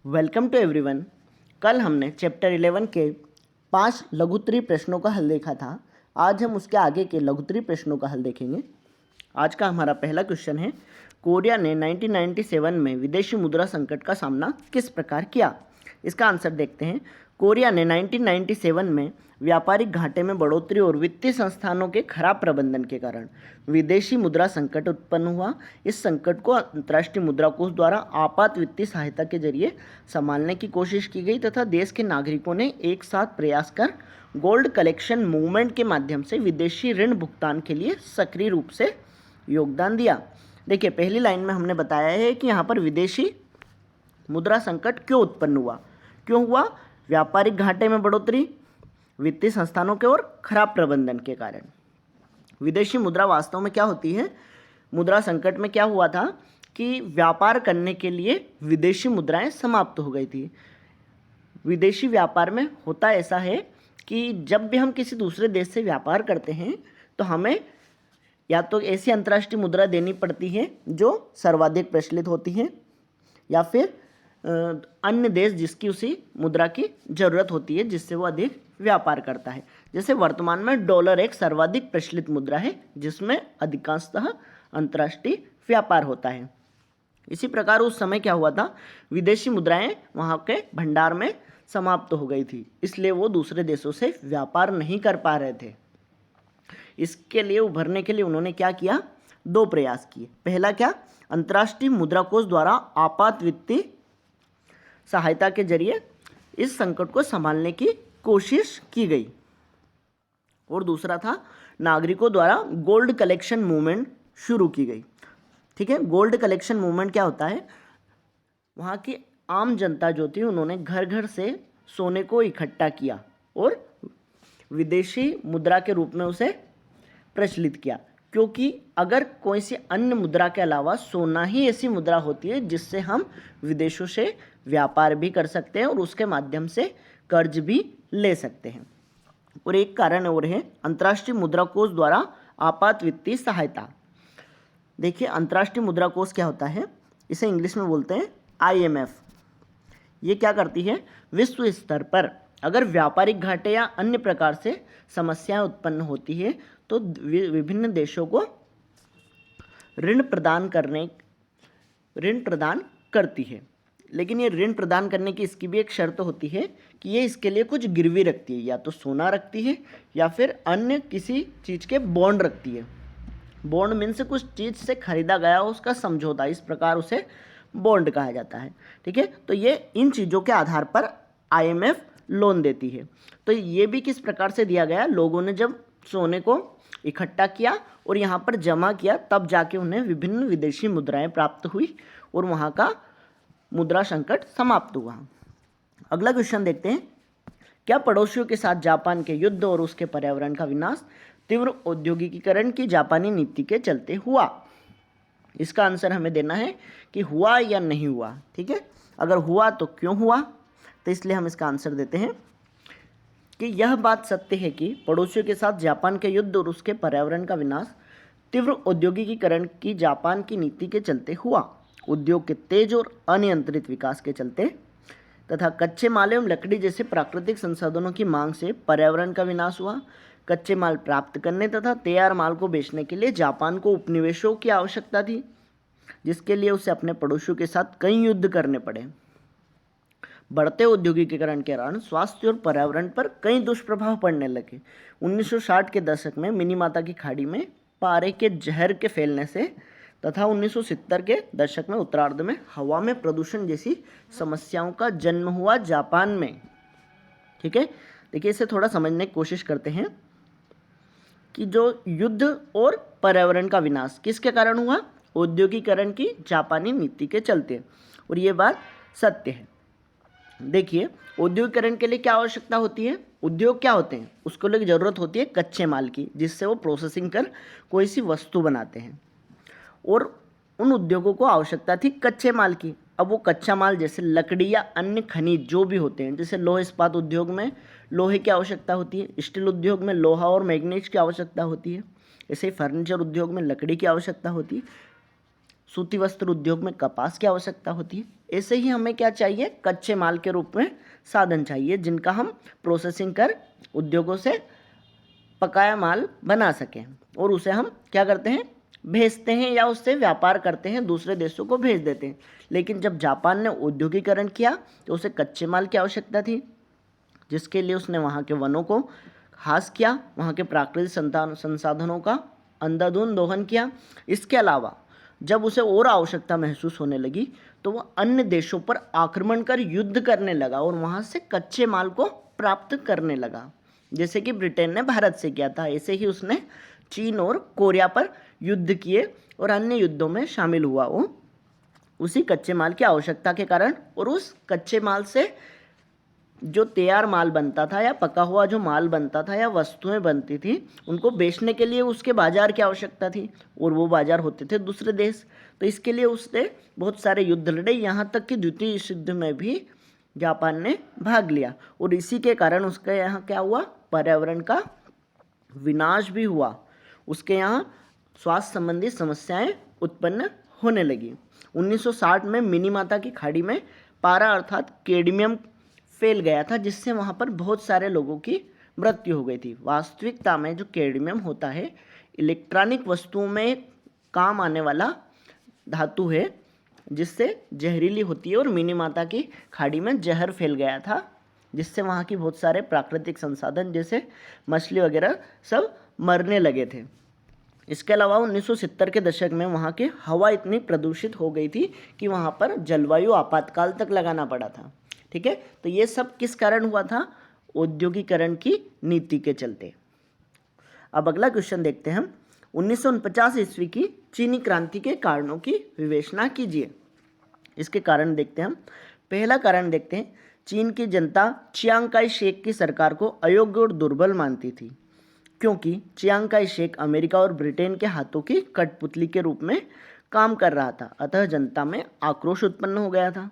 Welcome to everyone. कल हमने chapter 11 के 5 लघुत्तरीय प्रश्नों का हल देखा था। आज हम उसके आगे के लघुत्तरीय प्रश्नों का हल देखेंगे। आज का हमारा पहला क्वेश्चन है, कोरिया ने 1997 में विदेशी मुद्रा संकट का सामना किस प्रकार किया। इसका आंसर देखते हैं। कोरिया ने 1997 में व्यापारिक घाटे में बढ़ोतरी और वित्तीय संस्थानों के खराब प्रबंधन के कारण विदेशी मुद्रा संकट उत्पन्न हुआ। इस संकट को अंतर्राष्ट्रीय मुद्रा कोष द्वारा आपात वित्तीय सहायता के जरिए संभालने की कोशिश की गई तथा देश के नागरिकों ने एक साथ प्रयास कर गोल्ड कलेक्शन मूवमेंट के माध्यम से विदेशी ऋण भुगतान के लिए सक्रिय रूप से योगदान दिया। देखिए, पहली लाइन में हमने बताया है कि यहाँ पर विदेशी मुद्रा संकट क्यों उत्पन्न हुआ। क्यों हुआ? व्यापारिक घाटे में बढ़ोतरी, वित्तीय संस्थानों के और खराब प्रबंधन के कारण। विदेशी मुद्रा वास्तव में क्या होती है? मुद्रा संकट में क्या हुआ था कि व्यापार करने के लिए विदेशी मुद्राएं समाप्त हो गई थी। विदेशी व्यापार में होता ऐसा है कि जब भी हम किसी दूसरे देश से व्यापार करते हैं तो हमें या तो ऐसी अंतर्राष्ट्रीय मुद्रा देनी पड़ती है जो सर्वाधिक प्रचलित होती है, या फिर अन्य देश जिसकी उसी मुद्रा की ज़रूरत होती है जिससे वो अधिक व्यापार करता है। जैसे वर्तमान में डॉलर एक सर्वाधिक प्रचलित मुद्रा है जिसमें अधिकांशतः अंतर्राष्ट्रीय व्यापार होता है। इसी प्रकार उस समय क्या हुआ था, विदेशी मुद्राएं वहाँ के भंडार में समाप्त हो गई थी, इसलिए वो दूसरे देशों से व्यापार नहीं कर पा रहे थे। इसके लिए उभरने के लिए उन्होंने क्या किया? 2 प्रयास किए। पहला क्या? अंतर्राष्ट्रीय मुद्रा कोष द्वारा आपात वित्तीय सहायता के जरिए इस संकट को संभालने की कोशिश की गई, और दूसरा था नागरिकों द्वारा गोल्ड कलेक्शन मूवमेंट शुरू की गई। ठीक है, गोल्ड कलेक्शन मूवमेंट क्या होता है? वहाँ की आम जनता जो थी उन्होंने घर घर से सोने को इकट्ठा किया और विदेशी मुद्रा के रूप में उसे प्रचलित किया, क्योंकि अगर कोई सी अन्य मुद्रा के अलावा सोना ही ऐसी मुद्रा होती है जिससे हम विदेशों से व्यापार भी कर सकते हैं और उसके माध्यम से कर्ज भी ले सकते हैं। और एक कारण और है अंतर्राष्ट्रीय मुद्रा कोष द्वारा आपात वित्तीय सहायता। देखिए, अंतर्राष्ट्रीय मुद्रा कोष क्या होता है? इसे इंग्लिश में बोलते हैं IMF। ये क्या करती है? विश्व स्तर पर अगर व्यापारिक घाटे या अन्य प्रकार से समस्याएं उत्पन्न होती है तो विभिन्न देशों को ऋण प्रदान करती है। लेकिन ये ऋण प्रदान करने की इसकी भी एक शर्त होती है कि ये इसके लिए कुछ गिरवी रखती है, या तो सोना रखती है या फिर अन्य किसी चीज़ के बॉन्ड रखती है। बॉन्ड मीन्स कुछ चीज़ से खरीदा गया उसका समझौता, इस प्रकार उसे बॉन्ड कहा जाता है। ठीक है, तो ये इन चीज़ों के आधार पर IMF लोन देती है। तो ये भी किस प्रकार से दिया गया? लोगों ने जब सोने को इकट्ठा किया और यहाँ पर जमा किया, तब जाके उन्हें विभिन्न विदेशी मुद्राएं प्राप्त हुई और वहाँ का मुद्रा संकट समाप्त हुआ। अगला क्वेश्चन देखते हैं। क्या पड़ोसियों के साथ जापान के युद्ध और उसके पर्यावरण का विनाश तीव्र औद्योगिकीकरण की जापानी नीति के चलते हुआ? इसका आंसर हमें देना है कि हुआ या नहीं हुआ। ठीक है, अगर हुआ तो क्यों हुआ, तो इसलिए हम इसका आंसर देते हैं कि यह बात सत्य है कि पड़ोसियों के साथ जापान के युद्ध और उसके पर्यावरण का विनाश तीव्र औद्योगिकीकरण की जापान की नीति के चलते हुआ। उद्योग के तेज और अनियंत्रित विकास के चलते तथा कच्चे माल एवं लकड़ी जैसे प्राकृतिक संसाधनों की मांग से पर्यावरण का विनाश हुआ। कच्चे माल प्राप्त करने तथा तैयार माल को बेचने के लिए जापान को उपनिवेशों की आवश्यकता थी, जिसके लिए उसे अपने पड़ोसियों के साथ कई युद्ध करने पड़े। बढ़ते औद्योगिकीकरण के कारण स्वास्थ्य और पर्यावरण पर कई दुष्प्रभाव पड़ने लगे। 1960 के दशक में मिनीमाता की खाड़ी में पारे के जहर के फैलने से तथा 1970 के दशक में उत्तरार्ध में हवा में प्रदूषण जैसी समस्याओं का जन्म हुआ जापान में। ठीक है, देखिए इसे थोड़ा समझने की कोशिश करते हैं कि जो युद्ध और पर्यावरण का विनाश किसके कारण हुआ? औद्योगिकीकरण की जापानी नीति के चलते, और ये बात सत्य है। देखिए, औद्योगिकरण के लिए क्या आवश्यकता होती है? उद्योग क्या होते हैं? उसको लिए ज़रूरत होती है कच्चे माल की, जिससे वो प्रोसेसिंग कर कोई सी वस्तु बनाते हैं, और उन उद्योगों को आवश्यकता थी कच्चे माल की। अब वो कच्चा माल जैसे लकड़ी या अन्य खनिज जो भी होते हैं, जैसे लोह इस्पात उद्योग में लोहे की आवश्यकता होती है, स्टील उद्योग में लोहा और मैग्नीज की आवश्यकता होती है, ऐसे ही फर्नीचर उद्योग में लकड़ी की आवश्यकता होती है, सूती वस्त्र उद्योग में कपास की आवश्यकता होती है। ऐसे ही हमें क्या चाहिए, कच्चे माल के रूप में साधन चाहिए जिनका हम प्रोसेसिंग कर उद्योगों से पकाया माल बना सकें और उसे हम क्या करते हैं, भेजते हैं या उससे व्यापार करते हैं, दूसरे देशों को भेज देते हैं। लेकिन जब जापान ने औद्योगिकरण किया तो उसे कच्चे माल की आवश्यकता थी, जिसके लिए उसने वहाँ के वनों को ह्रास किया, वहाँ के प्राकृतिक संसाधनों का अंधाधुंध दोहन किया। इसके अलावा जब उसे और आवश्यकता महसूस होने लगी तो वह अन्य देशों पर आक्रमण कर युद्ध करने लगा और वहाँ से कच्चे माल को प्राप्त करने लगा, जैसे कि ब्रिटेन ने भारत से किया था। ऐसे ही उसने चीन और कोरिया पर युद्ध किए और अन्य युद्धों में शामिल हुआ वो उसी कच्चे माल की आवश्यकता के कारण। और उस कच्चे माल से जो तैयार माल बनता था या पका हुआ जो माल बनता था या वस्तुएं बनती थी, उनको बेचने के लिए उसके बाजार की आवश्यकता थी और वो बाजार होते थे दूसरे देश। तो इसके लिए उसने बहुत सारे युद्ध लड़े, यहाँ तक कि द्वितीय विश्व युद्ध में भी जापान ने भाग लिया और इसी के कारण उसका यहाँ क्या हुआ, पर्यावरण का विनाश भी हुआ। उसके यहाँ स्वास्थ्य संबंधी समस्याएं उत्पन्न होने लगी। 1960 में मिनीमाता की खाड़ी में पारा अर्थात कैडमियम फैल गया था, जिससे वहाँ पर बहुत सारे लोगों की मृत्यु हो गई थी। वास्तविकता में जो कैडमियम होता है इलेक्ट्रॉनिक वस्तुओं में काम आने वाला धातु है, जिससे जहरीली होती है और मिनीमाता की खाड़ी में जहर फैल गया था, जिससे वहाँ की बहुत सारे प्राकृतिक संसाधन जैसे मछली वगैरह सब मरने लगे थे। इसके अलावा 1970 के दशक में वहाँ की हवा इतनी प्रदूषित हो गई थी कि वहाँ पर जलवायु आपातकाल तक लगाना पड़ा था। ठीक है, तो ये सब किस कारण हुआ था, औद्योगिकरण की नीति के चलते। अब अगला क्वेश्चन देखते हैं हम। 1949 ईस्वी की चीनी क्रांति के कारणों की विवेचना कीजिए। इसके कारण देखते हैं हम। पहला कारण देखते हैं, चीन की जनता चियांग काई शेक की सरकार को अयोग्य और दुर्बल मानती थी, क्योंकि चियांग काई शेक अमेरिका और ब्रिटेन के हाथों की कठपुतली के रूप में काम कर रहा था, अतः जनता में आक्रोश उत्पन्न हो गया था।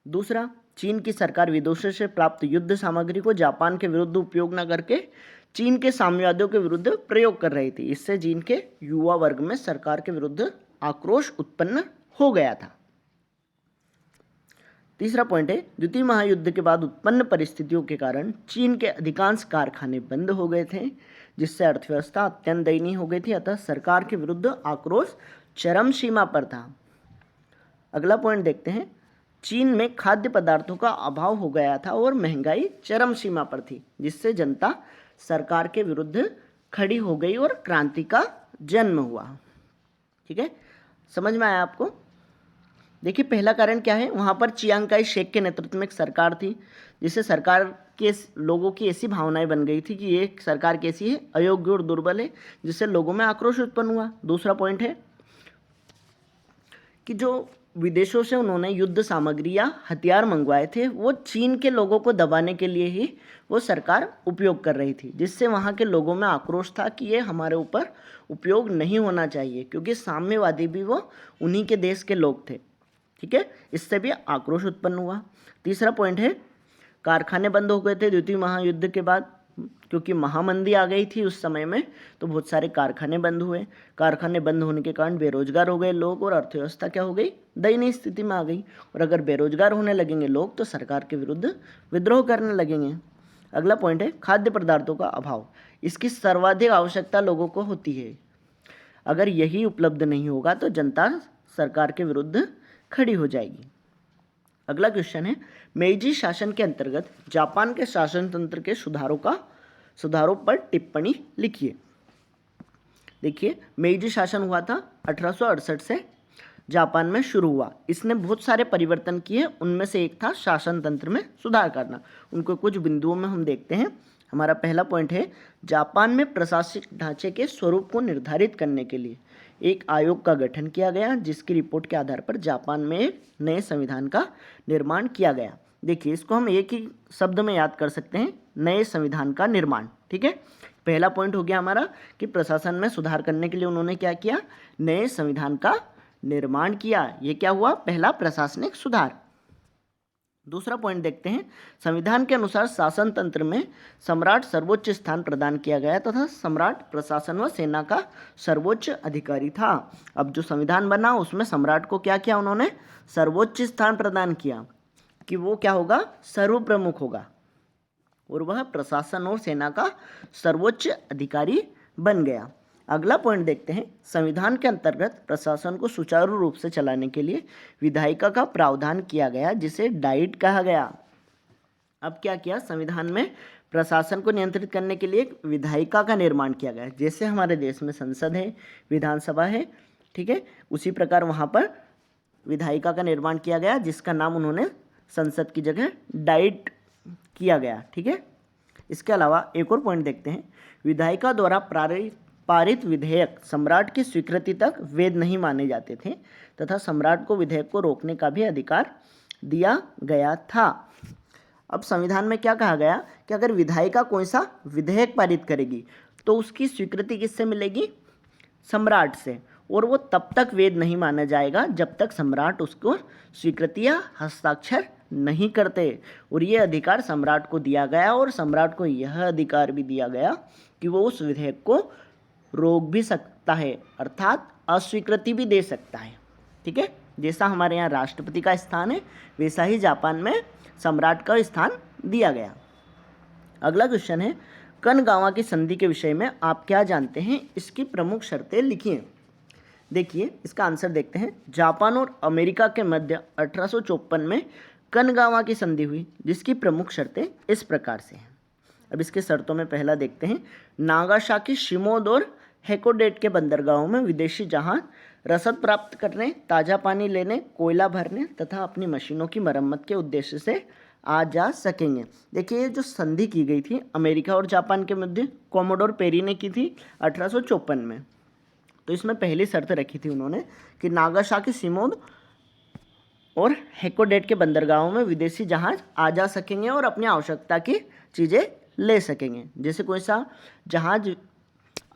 दूसरा, चीन की सरकार विदेशों से प्राप्त युद्ध सामग्री को जापान के विरुद्ध उपयोग न करके चीन के साम्यवादियों के विरुद्ध प्रयोग कर रही थी। इससे चीन के युवा वर्ग में सरकार के विरुद्ध आक्रोश उत्पन्न हो गया था। तीसरा पॉइंट है, द्वितीय महायुद्ध के बाद उत्पन्न परिस्थितियों के कारण चीन के अधिकांश कारखाने बंद हो गए थे, जिससे अर्थव्यवस्था अत्यंत दयनीय हो गई थी, अतः सरकार के विरुद्ध आक्रोश चरम सीमा पर था। अगला पॉइंट देखते हैं, चीन में खाद्य पदार्थों का अभाव हो गया था और महंगाई चरम सीमा पर थी, जिससे जनता सरकार के विरुद्ध खड़ी हो गई और क्रांति का जन्म हुआ। ठीक है, समझ में आया आपको? देखिए, पहला कारण क्या है, वहाँ पर चियांग काई शेक के नेतृत्व में एक सरकार थी, जिससे सरकार के लोगों की ऐसी भावनाएं बन गई थी कि ये सरकार कैसी है, अयोग्य और दुर्बल है, जिससे लोगों में आक्रोश उत्पन्न हुआ। दूसरा पॉइंट है कि जो विदेशों से उन्होंने युद्ध सामग्री या हथियार मंगवाए थे, वो चीन के लोगों को दबाने के लिए ही वो सरकार उपयोग कर रही थी, जिससे वहाँ के लोगों में आक्रोश था कि ये हमारे ऊपर उपयोग नहीं होना चाहिए, क्योंकि साम्यवादी भी वो उन्हीं के देश के लोग थे। ठीक है, इससे भी आक्रोश उत्पन्न हुआ। तीसरा पॉइंट है, कारखाने बंद हो गए थे द्वितीय महायुद्ध के बाद, क्योंकि महामंदी आ गई थी उस समय में, तो बहुत सारे कारखाने बंद हुए। कारखाने बंद होने के कारण बेरोजगार हो गए लोग और अर्थव्यवस्था क्या हो गई, दयनीय स्थिति में आ गई। और अगर बेरोजगार होने लगेंगे लोग तो सरकार के विरुद्ध विद्रोह करने लगेंगे। अगला पॉइंट है, खाद्य पदार्थों का अभाव। इसकी सर्वाधिक आवश्यकता लोगों को होती है, अगर यही उपलब्ध नहीं होगा तो जनता सरकार के विरुद्ध खड़ी हो जाएगी। अगला क्वेश्चन है, मेइजी शासन के अंतर्गत जापान के शासन तंत्र के सुधारों पर टिप्पणी लिखिए। देखिए, मेइजी शासन हुआ था 1868 से जापान में शुरू हुआ। इसने बहुत सारे परिवर्तन किए, उनमें से एक था शासन तंत्र में सुधार करना। उनको कुछ बिंदुओं में हम देखते हैं। हमारा पहला पॉइंट है, जापान में प्रशासनिक ढांचे के स्वरूप को निर्धारित करने के लिए एक आयोग का गठन किया गया, जिसकी रिपोर्ट के आधार पर जापान में एक नए संविधान का निर्माण किया गया। देखिए, इसको हम एक ही शब्द में याद कर सकते हैं, नए संविधान का निर्माण। ठीक है, पहला पॉइंट हो गया हमारा कि प्रशासन में सुधार करने के लिए उन्होंने क्या किया, नए संविधान का निर्माण किया। ये क्या हुआ, पहला प्रशासनिक सुधार। दूसरा पॉइंट देखते हैं, संविधान के अनुसार शासन तंत्र में सम्राट सर्वोच्च स्थान प्रदान किया गया तथा सम्राट प्रशासन व सेना का सर्वोच्च अधिकारी था। अब जो संविधान बना उसमें सम्राट को क्या किया उन्होंने, सर्वोच्च स्थान प्रदान किया कि वो क्या होगा, सर्व प्रमुख होगा और वह प्रशासन और सेना का सर्वोच्च अधिकारी बन गया। अगला पॉइंट देखते हैं, संविधान के अंतर्गत प्रशासन को सुचारू रूप से चलाने के लिए विधायिका का प्रावधान किया गया जिसे डाइट कहा गया। अब क्या किया, संविधान में प्रशासन को नियंत्रित करने के लिए एक विधायिका का निर्माण किया गया। जैसे हमारे देश में संसद है, विधानसभा है, ठीक है, उसी प्रकार वहाँ पर विधायिका का निर्माण किया गया जिसका नाम उन्होंने संसद की जगह डाइट किया गया। ठीक है, इसके अलावा एक और पॉइंट देखते हैं, विधायिका द्वारा पारित विधेयक सम्राट की स्वीकृति तक वैध नहीं माने जाते थे तथा सम्राट को विधेयक को रोकने का भी अधिकार दिया गया था। अब संविधान में क्या कहा गया कि अगर विधायिका कोई सा विधेयक पारित करेगी तो उसकी स्वीकृति किससे मिलेगी, सम्राट से, और वो तब तक वैध नहीं माना जाएगा जब तक सम्राट उसको स्वीकृति या हस्ताक्षर नहीं करते। और ये अधिकार सम्राट को दिया गया और सम्राट को यह अधिकार भी दिया गया कि वो उस विधेयक को रोक भी सकता है, अर्थात अस्वीकृति भी दे सकता है। ठीक है, जैसा हमारे यहाँ राष्ट्रपति का स्थान है वैसा ही जापान में सम्राट का स्थान दिया गया। अगला क्वेश्चन है, कनगावा की संधि के विषय में आप क्या जानते हैं, इसकी प्रमुख शर्तें लिखिए। देखिए इसका आंसर देखते हैं, जापान और अमेरिका के मध्य 1854 में कनगावा की संधि हुई जिसकी प्रमुख शर्तें इस प्रकार से हैं। अब इसके शर्तों में पहला देखते हैं, नागासाकी, शिमोदा और हैकोडेट के बंदरगाहों में विदेशी जहाज रसद प्राप्त करने, ताज़ा पानी लेने, कोयला भरने तथा अपनी मशीनों की मरम्मत के उद्देश्य से आ जा सकेंगे। देखिए ये जो संधि की गई थी अमेरिका और जापान के मध्य, कोमोडोर पेरी ने की थी 1854 में। तो इसमें पहली शर्त रखी थी उन्होंने कि नागासाकी, शिमोदा और हैकोडेट के बंदरगाहों में विदेशी जहाज आ जा सकेंगे और अपनी आवश्यकता की चीज़ें ले सकेंगे। जैसे कोई सा जहाज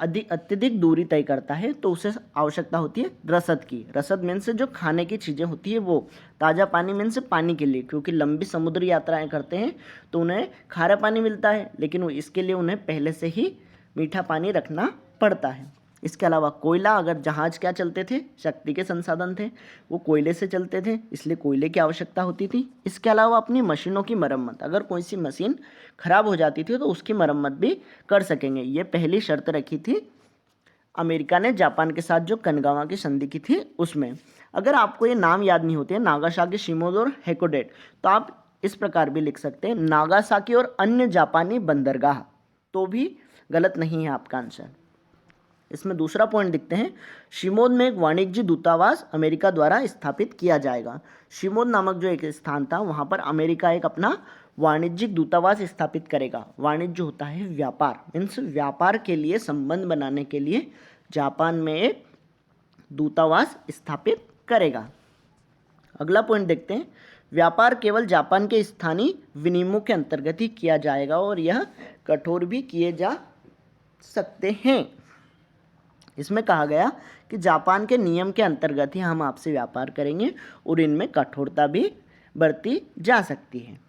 अत्यधिक दूरी तय करता है तो उसे आवश्यकता होती है रसद की। रसद मीन्स जो खाने की चीज़ें होती है वो, ताज़ा पानी मीन्स पानी के लिए, क्योंकि लंबी समुद्री यात्राएं करते हैं तो उन्हें खारा पानी मिलता है लेकिन इसके लिए उन्हें पहले से ही मीठा पानी रखना पड़ता है। इसके अलावा कोयला, अगर जहाज क्या चलते थे, शक्ति के संसाधन थे, वो कोयले से चलते थे इसलिए कोयले की आवश्यकता होती थी। इसके अलावा अपनी मशीनों की मरम्मत, अगर कोई सी मशीन खराब हो जाती थी तो उसकी मरम्मत भी कर सकेंगे। ये पहली शर्त रखी थी अमेरिका ने जापान के साथ जो कनगावा की संधि की थी उसमें। अगर आपको ये नाम याद नहीं होते हैं नागासाकी, शिमोदा और हैकोडेट, तो आप इस प्रकार भी लिख सकते हैं नागासाकी और अन्य जापानी बंदरगाह, तो भी गलत नहीं है आपका आंसर। इसमें दूसरा पॉइंट दिखते हैं, शिमोदा में एक वाणिज्य दूतावास अमेरिका द्वारा स्थापित किया जाएगा। शिमोदा नामक जो एक स्थान था वहाँ पर अमेरिका एक अपना वाणिज्यिक दूतावास स्थापित करेगा। वाणिज्य होता है व्यापार, मीन्स व्यापार के लिए संबंध बनाने के लिए जापान में एक दूतावास स्थापित करेगा। अगला पॉइंट देखते हैं, व्यापार केवल जापान के स्थानीय विनियमों के अंतर्गत ही किया जाएगा और यह कठोर भी किए जा सकते हैं। इसमें कहा गया कि जापान के नियम के अंतर्गत ही हम आपसे व्यापार करेंगे और इनमें कठोरता भी बरती जा सकती है।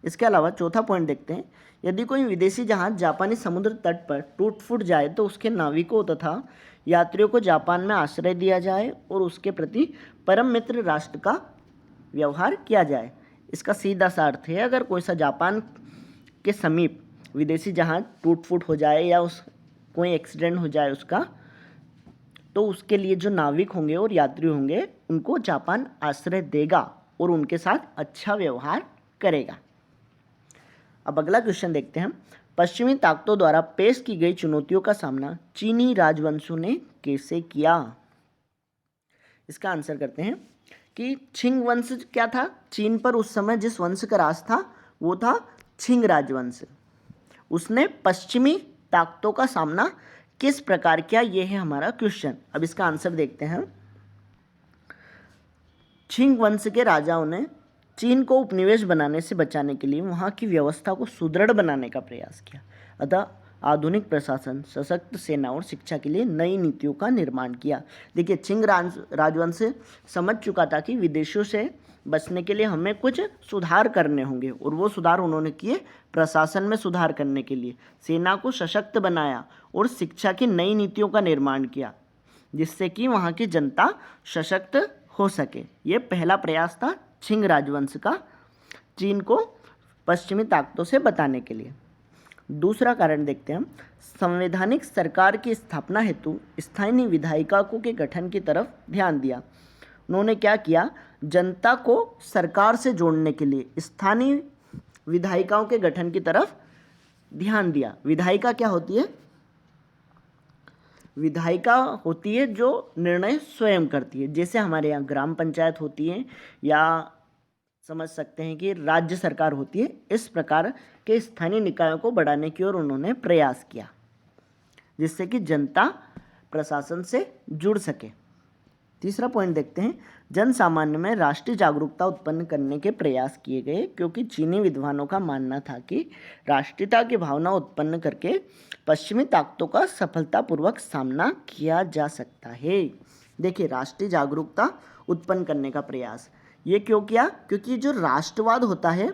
इसके अलावा चौथा पॉइंट देखते हैं, यदि कोई विदेशी जहाज जापानी समुद्र तट पर टूट फूट जाए तो उसके नाविकों तथा यात्रियों को जापान में आश्रय दिया जाए और उसके प्रति परम मित्र राष्ट्र का व्यवहार किया जाए। इसका सीधा सा अर्थ है, अगर कोई सा जापान के समीप विदेशी जहाज टूट फूट हो जाए या कोई एक्सीडेंट हो जाए उसका, तो उसके लिए जो नाविक होंगे और यात्री होंगे उनको जापान आश्रय देगा और उनके साथ अच्छा व्यवहार करेगा। अब अगला क्वेश्चन देखते हैं, पश्चिमी ताकतों द्वारा पेश की गई चुनौतियों का सामना चीनी राजवंशों ने कैसे किया। इसका आंसर करते हैं कि छिंग वंश क्या था, चीन पर उस समय जिस वंश का राज था वो था छिंग राजवंश। उसने पश्चिमी ताकतों का सामना किस प्रकार किया, ये है हमारा क्वेश्चन। अब इसका आंसर देखते हैं, छिंग वंश के राजाओं ने चीन को उपनिवेश बनाने से बचाने के लिए वहाँ की व्यवस्था को सुदृढ़ बनाने का प्रयास किया। अतः आधुनिक प्रशासन, सशक्त सेना और शिक्षा के लिए नई नीतियों का निर्माण किया। देखिए छिंग राजवंश समझ चुका था कि विदेशों से बचने के लिए हमें कुछ सुधार करने होंगे, और वो सुधार उन्होंने किए प्रशासन में सुधार करने के लिए। सेना को सशक्त बनाया और शिक्षा की नई नीतियों का निर्माण किया जिससे कि वहाँ की जनता सशक्त हो सके। ये पहला प्रयास था छिंग राजवंश का चीन को पश्चिमी ताकतों से बताने के लिए। दूसरा कारण देखते हैं हम, संवैधानिक सरकार की स्थापना हेतु स्थानीय विधायिकाओं के गठन की तरफ ध्यान दिया। उन्होंने क्या किया, जनता को सरकार से जोड़ने के लिए स्थानीय विधायिकाओं के गठन की तरफ ध्यान दिया। विधायिका क्या होती है? विधायिका होती है जो निर्णय स्वयं करती है, जैसे हमारे यहाँ ग्राम पंचायत होती है या समझ सकते हैं कि राज्य सरकार होती है। इस प्रकार के स्थानीय निकायों को बढ़ाने की ओर उन्होंने प्रयास किया जिससे कि जनता प्रशासन से जुड़ सके। तीसरा पॉइंट देखते हैं, जन सामान्य में राष्ट्रीय जागरूकता उत्पन्न करने के प्रयास किए गए, क्योंकि चीनी विद्वानों का मानना था कि राष्ट्रीयता की भावना उत्पन्न करके पश्चिमी ताकतों का सफलतापूर्वक सामना किया जा सकता है। देखिए, राष्ट्रीय जागरूकता उत्पन्न करने का प्रयास ये क्यों किया? क्योंकि जो राष्ट्रवाद होता है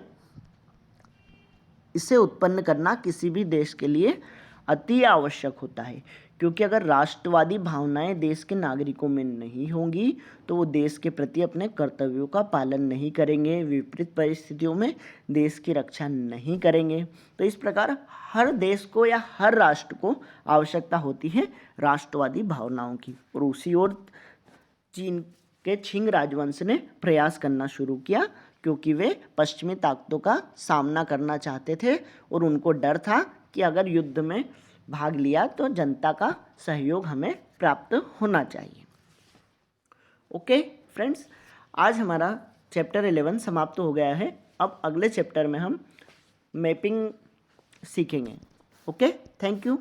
इसे उत्पन्न करना किसी भी देश के लिए अति आवश्यक होता है, क्योंकि अगर राष्ट्रवादी भावनाएं देश के नागरिकों में नहीं होंगी तो वो देश के प्रति अपने कर्तव्यों का पालन नहीं करेंगे, विपरीत परिस्थितियों में देश की रक्षा नहीं करेंगे। तो इस प्रकार हर देश को या हर राष्ट्र को आवश्यकता होती है राष्ट्रवादी भावनाओं की, और उसी ओर चीन के छिंग राजवंश ने प्रयास करना शुरू किया, क्योंकि वे पश्चिमी ताकतों का सामना करना चाहते थे और उनको डर था कि अगर युद्ध में भाग लिया तो जनता का सहयोग हमें प्राप्त होना चाहिए। ओके फ्रेंड्स, आज हमारा चैप्टर 11 समाप्त हो गया है। अब अगले चैप्टर में हम मैपिंग सीखेंगे। Okay, thank you.